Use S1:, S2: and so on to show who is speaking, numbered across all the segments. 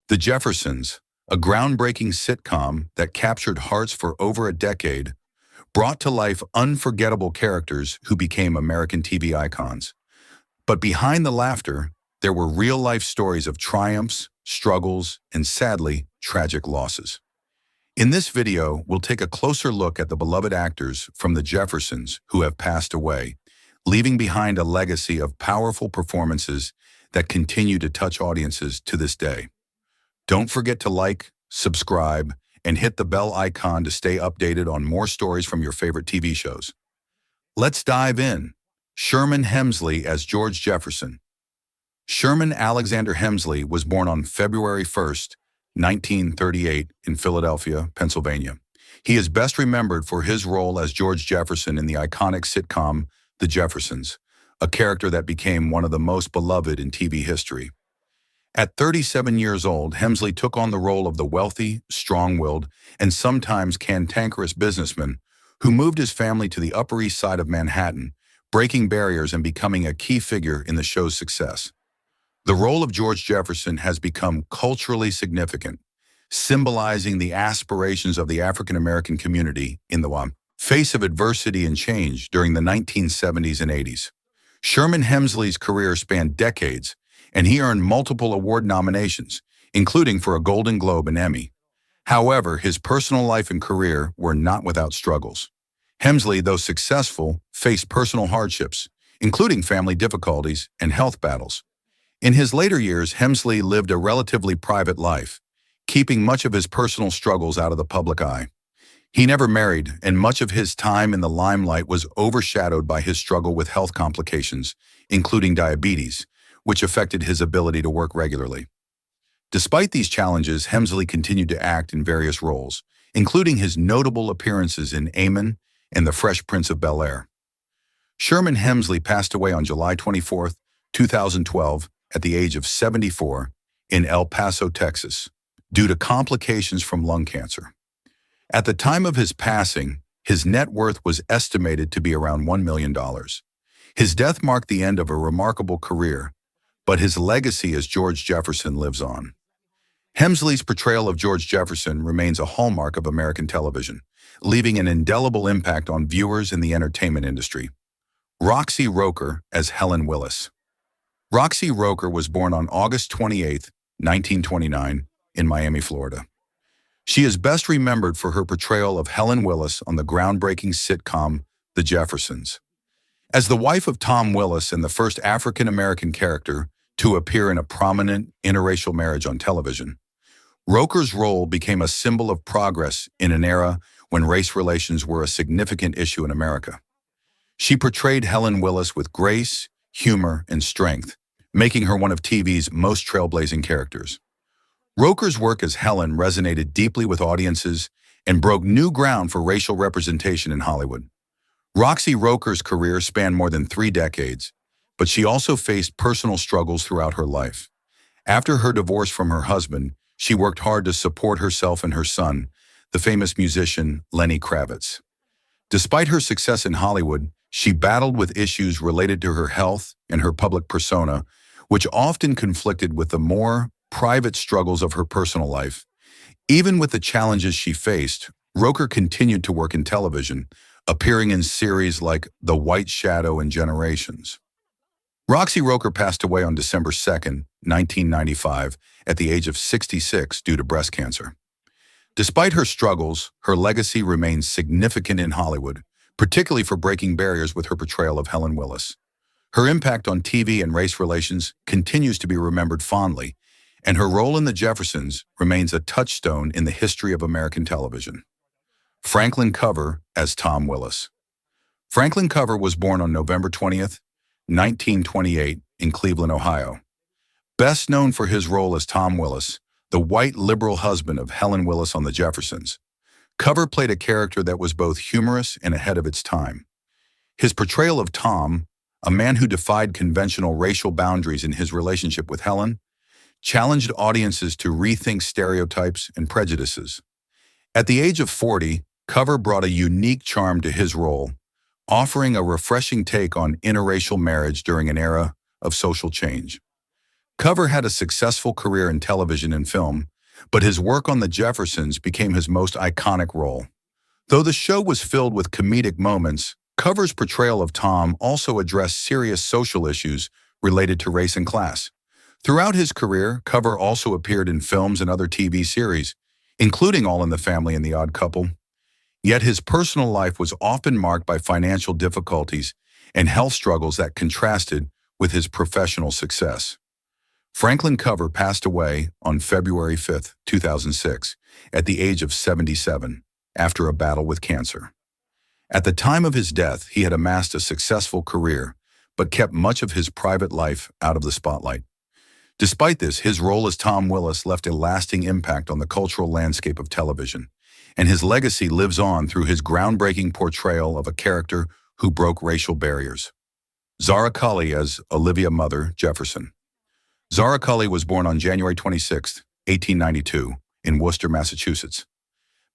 S1: The Jeffersons, a groundbreaking sitcom that captured hearts for over a decade, brought to life unforgettable characters who became American TV icons. But behind the laughter, there were real-life stories of triumphs, struggles, and sadly, tragic losses. In this video, we'll take a closer look at the beloved actors from The Jeffersons who have passed away, leaving behind a legacy of powerful performances that continue to touch audiences to this day. Don't forget to like, subscribe, and hit the bell icon to stay updated on more stories from your favorite TV shows. Let's dive in. Sherman Hemsley as George Jefferson. Sherman Alexander Hemsley was born on February 1st, 1938 in Philadelphia, Pennsylvania. He is best remembered for his role as George Jefferson in the iconic sitcom The Jeffersons, a character that became one of the most beloved in TV history. At 37 years old, Hemsley took on the role of the wealthy, strong-willed, and sometimes cantankerous businessman who moved his family to the Upper East Side of Manhattan, breaking barriers and becoming a key figure in the show's success. The role of George Jefferson has become culturally significant, symbolizing the aspirations of the African-American community in the face of adversity and change during the 1970s and 80s. Sherman Hemsley's career spanned decades, and he earned multiple award nominations, including for a Golden Globe and Emmy. However, his personal life and career were not without struggles. Hemsley, though successful, faced personal hardships, including family difficulties and health battles. In his later years, Hemsley lived a relatively private life, keeping much of his personal struggles out of the public eye. He never married, and much of his time in the limelight was overshadowed by his struggle with health complications, including diabetes, which affected his ability to work regularly. Despite these challenges, Hemsley continued to act in various roles, including his notable appearances in Eamon and The Fresh Prince of Bel-Air. Sherman Hemsley passed away on July 24, 2012, at the age of 74 in El Paso, Texas, due to complications from lung cancer. At the time of his passing, his net worth was estimated to be around $1 million. His death marked the end of a remarkable career, but his legacy as George Jefferson lives on. Hemsley's portrayal of George Jefferson remains a hallmark of American television, leaving an indelible impact on viewers in the entertainment industry. Roxy Roker as Helen Willis. Roxy Roker was born on August 28, 1929, in Miami, Florida. She is best remembered for her portrayal of Helen Willis on the groundbreaking sitcom The Jeffersons. As the wife of Tom Willis and the first African-American character to appear in a prominent interracial marriage on television, Roker's role became a symbol of progress in an era when race relations were a significant issue in America. She portrayed Helen Willis with grace, humor, and strength, making her one of TV's most trailblazing characters. Roker's work as Helen resonated deeply with audiences and broke new ground for racial representation in Hollywood. Roxy Roker's career spanned more than 3 decades, but she also faced personal struggles throughout her life. After her divorce from her husband, she worked hard to support herself and her son, the famous musician Lenny Kravitz. Despite her success in Hollywood, she battled with issues related to her health and her public persona, which often conflicted with the more private struggles of her personal life. Even with the challenges she faced, Roker continued to work in television, appearing in series like The White Shadow and Generations. Roxy Roker passed away on December 2, 1995, at the age of 66 due to breast cancer. Despite her struggles, her legacy remains significant in Hollywood, particularly for breaking barriers with her portrayal of Helen Willis. Her impact on TV and race relations continues to be remembered fondly, and her role in The Jeffersons remains a touchstone in the history of American television. Franklin Cover as Tom Willis. Franklin Cover was born on November 20th, 1928, in Cleveland, Ohio. Best known for his role as Tom Willis, the white liberal husband of Helen Willis on The Jeffersons, Cover played a character that was both humorous and ahead of its time. His portrayal of Tom, a man who defied conventional racial boundaries in his relationship with Helen, challenged audiences to rethink stereotypes and prejudices. At the age of 40, Cover brought a unique charm to his role, offering a refreshing take on interracial marriage during an era of social change. Cover had a successful career in television and film, but his work on The Jeffersons became his most iconic role. Though the show was filled with comedic moments, Cover's portrayal of Tom also addressed serious social issues related to race and class. Throughout his career, Cover also appeared in films and other TV series, including All in the Family and The Odd Couple. Yet his personal life was often marked by financial difficulties and health struggles that contrasted with his professional success. Franklin Cover passed away on February 5, 2006, at the age of 77, after a battle with cancer. At the time of his death, he had amassed a successful career, but kept much of his private life out of the spotlight. Despite this, his role as Tom Willis left a lasting impact on the cultural landscape of television, and his legacy lives on through his groundbreaking portrayal of a character who broke racial barriers. Zara Cully as Olivia Mother Jefferson. Zara Cully was born on January 26, 1892, in Worcester, Massachusetts.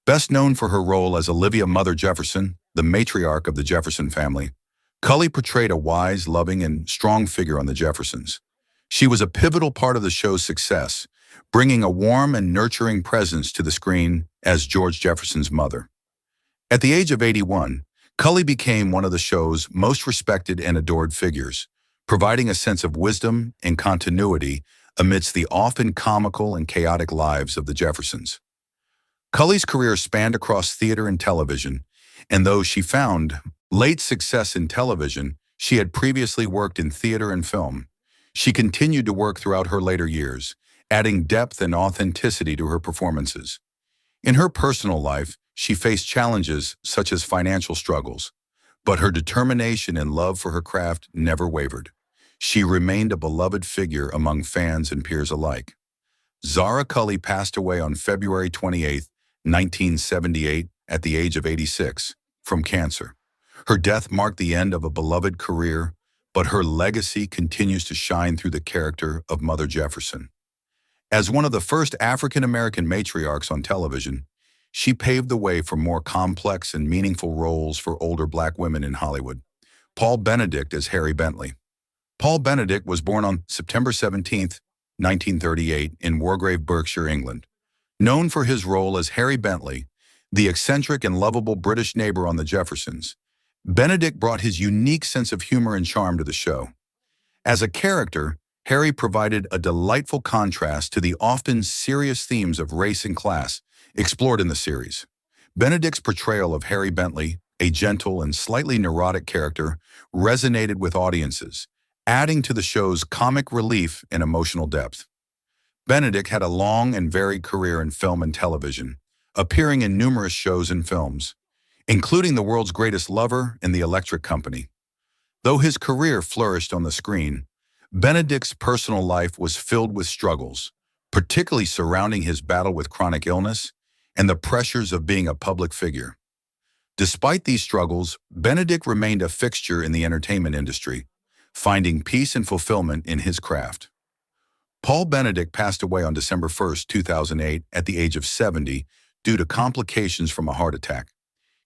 S1: Best known for her role as Olivia Mother Jefferson, the matriarch of the Jefferson family, Cully portrayed a wise, loving, and strong figure on the Jeffersons. She was a pivotal part of the show's success, bringing a warm and nurturing presence to the screen as George Jefferson's mother. At the age of 81, Cully became one of the show's most respected and adored figures, providing a sense of wisdom and continuity amidst the often comical and chaotic lives of the Jeffersons. Cully's career spanned across theater and television, and though she found late success in television, she had previously worked in theater and film. She continued to work throughout her later years, adding depth and authenticity to her performances. In her personal life, she faced challenges such as financial struggles, but her determination and love for her craft never wavered. She remained a beloved figure among fans and peers alike. Zara Cully passed away on February 28, 1978, at the age of 86, from cancer. Her death marked the end of a beloved career, but her legacy continues to shine through the character of Mother Jefferson. As one of the first African-American matriarchs on television, she paved the way for more complex and meaningful roles for older Black women in Hollywood. Paul Benedict as Harry Bentley. Paul Benedict was born on September 17, 1938, in Wargrave, Berkshire, England. Known for his role as Harry Bentley, the eccentric and lovable British neighbor on the Jeffersons, Benedict brought his unique sense of humor and charm to the show. As a character, Harry provided a delightful contrast to the often serious themes of race and class explored in the series. Benedict's portrayal of Harry Bentley, a gentle and slightly neurotic character, resonated with audiences, adding to the show's comic relief and emotional depth. Benedict had a long and varied career in film and television, appearing in numerous shows and films, including The World's Greatest Lover and The Electric Company. Though his career flourished on the screen, Benedict's personal life was filled with struggles, particularly surrounding his battle with chronic illness and the pressures of being a public figure. Despite these struggles, Benedict remained a fixture in the entertainment industry, finding peace and fulfillment in his craft. Paul Benedict passed away on December 1, 2008, at the age of 70 due to complications from a heart attack.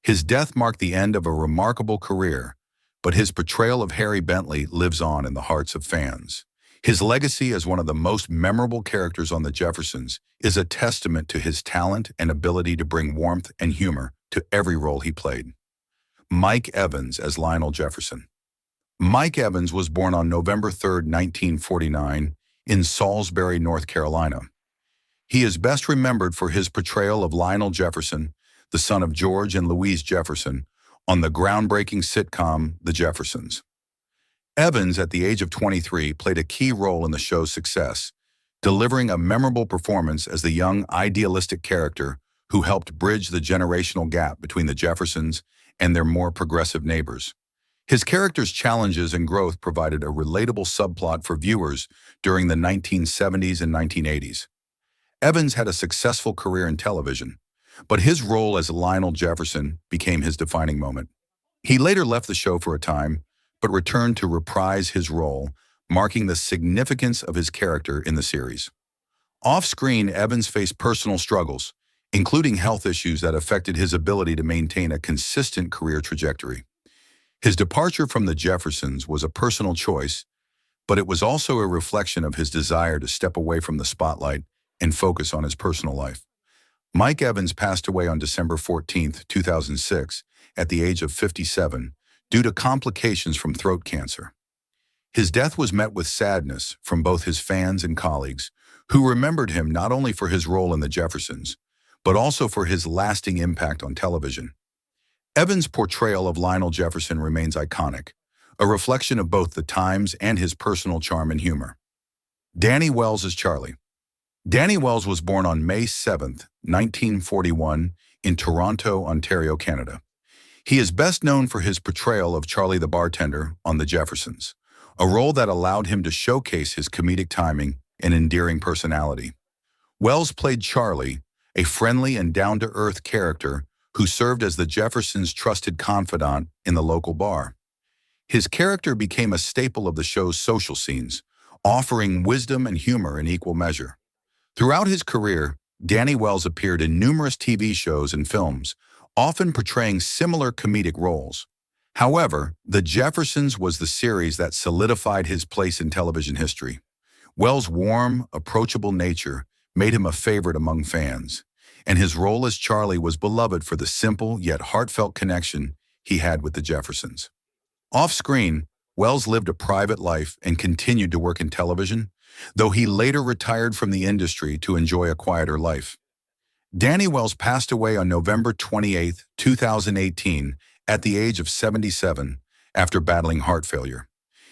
S1: His death marked the end of a remarkable career, but his portrayal of Harry Bentley lives on in the hearts of fans. His legacy as one of the most memorable characters on The Jeffersons is a testament to his talent and ability to bring warmth and humor to every role he played. Mike Evans as Lionel Jefferson. Mike Evans was born on November 3, 1949, in Salisbury, North Carolina. He is best remembered for his portrayal of Lionel Jefferson, the son of George and Louise Jefferson, on the groundbreaking sitcom The Jeffersons. Evans, at the age of 23, played a key role in the show's success, delivering a memorable performance as the young, idealistic character who helped bridge the generational gap between the Jeffersons and their more progressive neighbors. His character's challenges and growth provided a relatable subplot for viewers during the 1970s and 1980s. Evans had a successful career in television, but his role as Lionel Jefferson became his defining moment. He later left the show for a time, but returned to reprise his role, marking the significance of his character in the series. Off-screen, Evans faced personal struggles, including health issues that affected his ability to maintain a consistent career trajectory. His departure from the Jeffersons was a personal choice, but it was also a reflection of his desire to step away from the spotlight and focus on his personal life. Mike Evans passed away on December 14, 2006, at the age of 57, due to complications from throat cancer. His death was met with sadness from both his fans and colleagues, who remembered him not only for his role in the Jeffersons, but also for his lasting impact on television. Evans' portrayal of Lionel Jefferson remains iconic, a reflection of both the times and his personal charm and humor. Danny Wells as Charlie. Danny Wells was born on May 7, 1941, in Toronto, Ontario, Canada. He is best known for his portrayal of Charlie the bartender on The Jeffersons, a role that allowed him to showcase his comedic timing and endearing personality. Wells played Charlie, a friendly and down-to-earth character who served as the Jeffersons' trusted confidant in the local bar. His character became a staple of the show's social scenes, offering wisdom and humor in equal measure. Throughout his career, Danny Wells appeared in numerous TV shows and films, often portraying similar comedic roles. However, The Jeffersons was the series that solidified his place in television history. Wells' warm, approachable nature made him a favorite among fans, and his role as Charlie was beloved for the simple yet heartfelt connection he had with the Jeffersons. Off-screen, Wells lived a private life and continued to work in television, though he later retired from the industry to enjoy a quieter life. Danny Wells passed away on November 28, 2018, at the age of 77, after battling heart failure.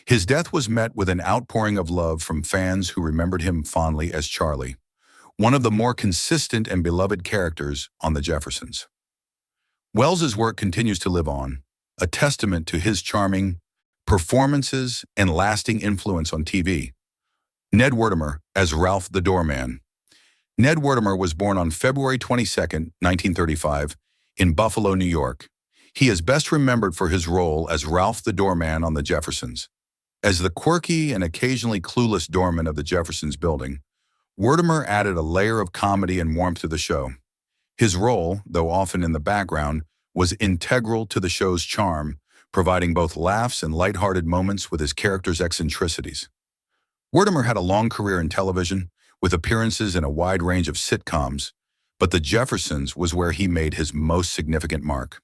S1: His death was met with an outpouring of love from fans who remembered him fondly as Charlie, one of the more consistent and beloved characters on The Jeffersons. Wells's work continues to live on, a testament to his charming performances and lasting influence on TV. Ned Werdimer as Ralph the Doorman. Ned Werdimer was born on February 22, 1935, in Buffalo, New York. He is best remembered for his role as Ralph the Doorman on The Jeffersons. As the quirky and occasionally clueless doorman of the Jeffersons building, Werdimer added a layer of comedy and warmth to the show. His role, though often in the background, was integral to the show's charm, providing both laughs and lighthearted moments with his character's eccentricities. Werdimer had a long career in television, with appearances in a wide range of sitcoms, but The Jeffersons was where he made his most significant mark.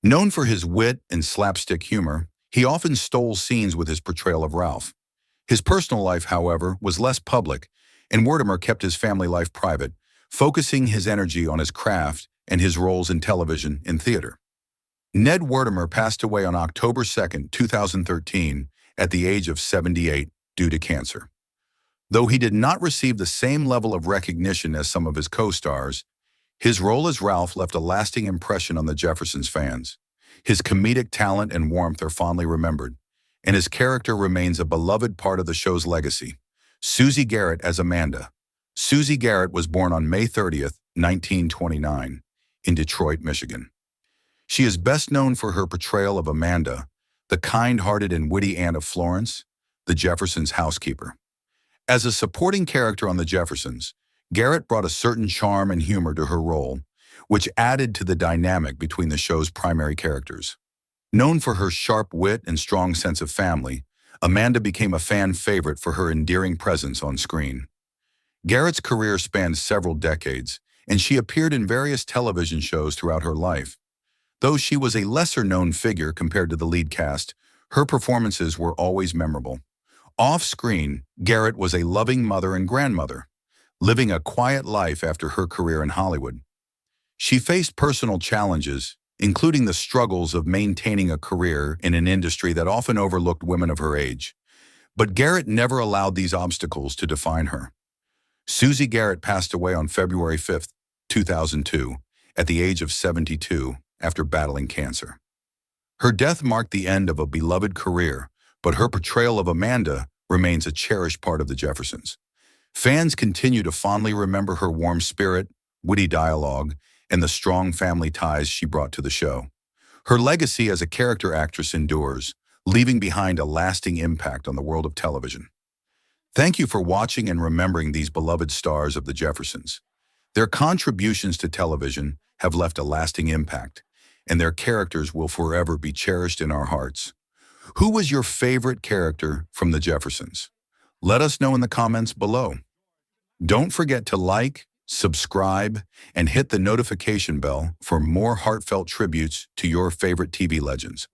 S1: Known for his wit and slapstick humor, he often stole scenes with his portrayal of Ralph. His personal life, however, was less public, and Werdimer kept his family life private, focusing his energy on his craft and his roles in television and theater. Ned Werdimer passed away on October 2, 2013, at the age of 78 due to cancer. Though he did not receive the same level of recognition as some of his co-stars, his role as Ralph left a lasting impression on the Jeffersons fans. His comedic talent and warmth are fondly remembered, and his character remains a beloved part of the show's legacy. Susie Garrett as Amanda. Susie Garrett was born on May 30, 1929, in Detroit, Michigan. She is best known for her portrayal of Amanda, the kind-hearted and witty aunt of Florence, the Jeffersons' housekeeper. As a supporting character on The Jeffersons, Garrett brought a certain charm and humor to her role, which added to the dynamic between the show's primary characters. Known for her sharp wit and strong sense of family, Amanda became a fan favorite for her endearing presence on screen. Garrett's career spanned several decades, and she appeared in various television shows throughout her life. Though she was a lesser-known figure compared to the lead cast, her performances were always memorable. Off-screen, Garrett was a loving mother and grandmother, living a quiet life after her career in Hollywood. She faced personal challenges, including the struggles of maintaining a career in an industry that often overlooked women of her age. But Garrett never allowed these obstacles to define her. Susie Garrett passed away on February 5, 2002, at the age of 72, after battling cancer. Her death marked the end of a beloved career, but her portrayal of Amanda remains a cherished part of The Jeffersons. Fans continue to fondly remember her warm spirit, witty dialogue, and the strong family ties she brought to the show. Her legacy as a character actress endures, leaving behind a lasting impact on the world of television. Thank you for watching and remembering these beloved stars of The Jeffersons. Their contributions to television have left a lasting impact, and their characters will forever be cherished in our hearts. Who was your favorite character from the Jeffersons? Let us know in the comments below. Don't forget to like, subscribe, and hit the notification bell for more heartfelt tributes to your favorite TV legends.